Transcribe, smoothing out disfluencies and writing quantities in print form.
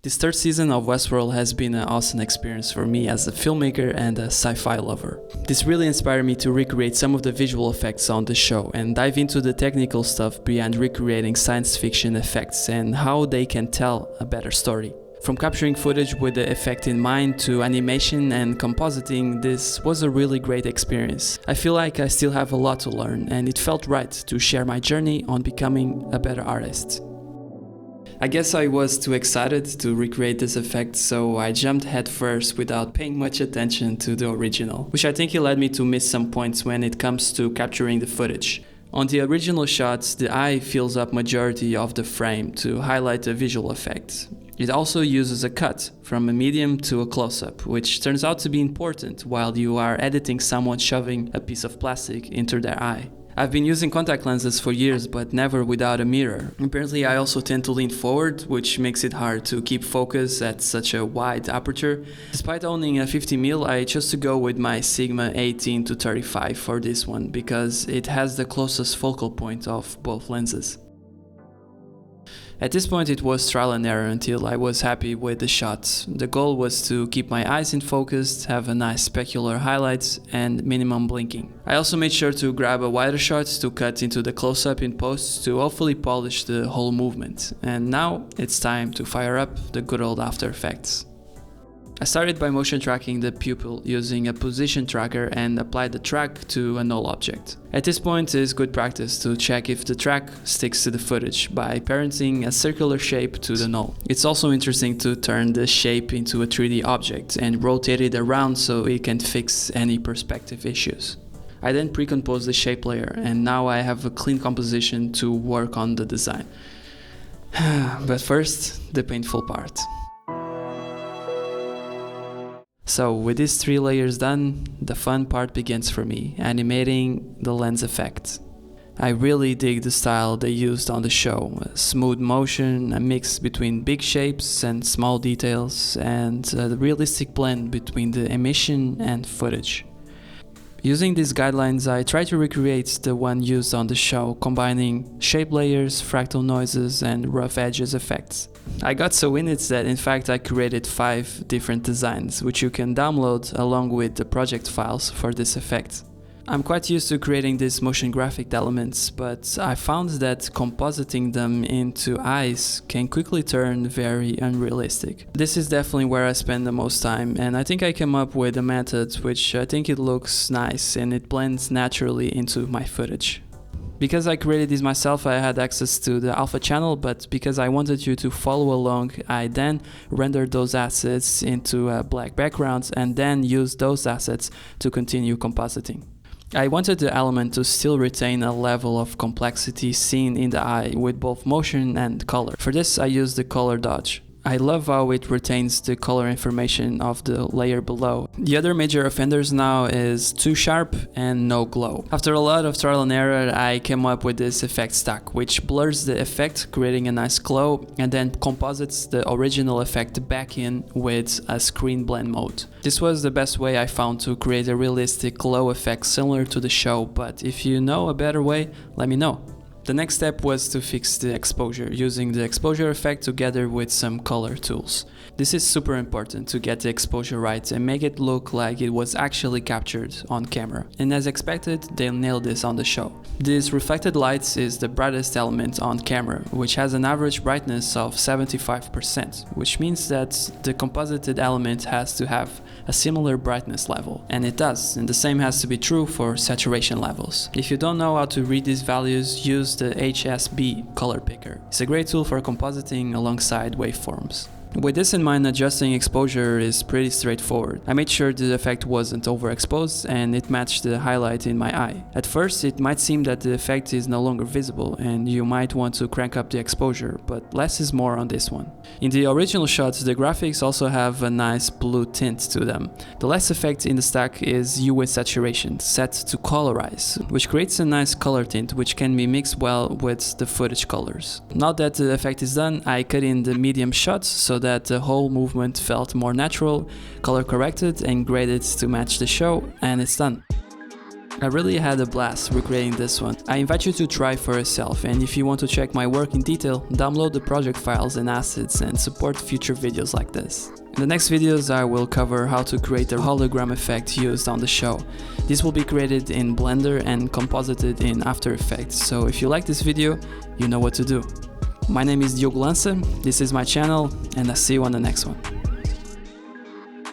This third season of Westworld has been an awesome experience for me as a filmmaker and a sci-fi lover. This really inspired me to recreate some of the visual effects on the show and dive into the technical stuff behind recreating science fiction effects and how they can tell a better story. From capturing footage with the effect in mind to animation and compositing, this was a really great experience. I feel like I still have a lot to learn, and it felt right to share my journey on becoming a better artist. I guess I was too excited to recreate this effect, so I jumped headfirst without paying much attention to the original, which I think led me to miss some points when it comes to capturing the footage. On the original shots, the eye fills up majority of the frame to highlight the visual effect. It also uses a cut from a medium to a close-up, which turns out to be important while you are editing someone shoving a piece of plastic into their eye. I've been using contact lenses for years, but never without a mirror. Apparently, I also tend to lean forward, which makes it hard to keep focus at such a wide aperture. Despite owning a 50mm, I chose to go with my Sigma 18-35 for this one, because it has the closest focal point of both lenses. At this point it was trial and error until I was happy with the shots. The goal was to keep my eyes in focus, have a nice specular highlights and minimum blinking. I also made sure to grab a wider shot to cut into the close-up in post to hopefully polish the whole movement. And now it's time to fire up the good old After Effects. I started by motion tracking the pupil using a position tracker and applied the track to a null object. At this point it is good practice to check if the track sticks to the footage by parenting a circular shape to the null. It's also interesting to turn the shape into a 3D object and rotate it around so it can fix any perspective issues. I then pre-compose the shape layer, and now I have a clean composition to work on the design. But first, the painful part. So with these 3 layers done, the fun part begins for me, animating the lens effect. I really dig the style they used on the show, a smooth motion, a mix between big shapes and small details, and the realistic blend between the emission and footage. Using these guidelines, I try to recreate the one used on the show, combining shape layers, fractal noises, and rough edges effects. I got so in it that in fact I created 5 different designs, which you can download along with the project files for this effect. I'm quite used to creating these motion graphic elements, but I found that compositing them into eyes can quickly turn very unrealistic. This is definitely where I spend the most time, and I think I came up with a method which I think it looks nice and it blends naturally into my footage. Because I created this myself, I had access to the alpha channel, but because I wanted you to follow along, I then rendered those assets into a black background and then used those assets to continue compositing. I wanted the element to still retain a level of complexity seen in the eye with both motion and color. For this I used the color dodge. I love how it retains the color information of the layer below. The other major offenders now is too sharp and no glow. After a lot of trial and error, I came up with this effect stack, which blurs the effect, creating a nice glow, and then composites the original effect back in with a screen blend mode. This was the best way I found to create a realistic glow effect similar to the show, but if you know a better way, let me know. The next step was to fix the exposure, using the exposure effect together with some color tools. This is super important to get the exposure right and make it look like it was actually captured on camera. And as expected, they nailed this on the show. This reflected light is the brightest element on camera, which has an average brightness of 75%, which means that the composited element has to have a similar brightness level. And it does, and the same has to be true for saturation levels. If you don't know how to read these values, use the HSB color picker. It's a great tool for compositing alongside waveforms. With this in mind, adjusting exposure is pretty straightforward. I made sure the effect wasn't overexposed and it matched the highlight in my eye. At first, it might seem that the effect is no longer visible and you might want to crank up the exposure, but less is more on this one. In the original shots, the graphics also have a nice blue tint to them. The last effect in the stack is UV saturation, set to colorize, which creates a nice color tint which can be mixed well with the footage colors. Now that the effect is done, I cut in the medium shots so that the whole movement felt more natural, color corrected and graded to match the show, and it's done. I really had a blast recreating this one. I invite you to try for yourself, and if you want to check my work in detail, download the project files and assets and support future videos like this. In the next videos I will cover how to create a hologram effect used on the show. This will be created in Blender and composited in After Effects, so if you like this video, you know what to do. My name is Diogo Lança, this is my channel, and I'll see you on the next one.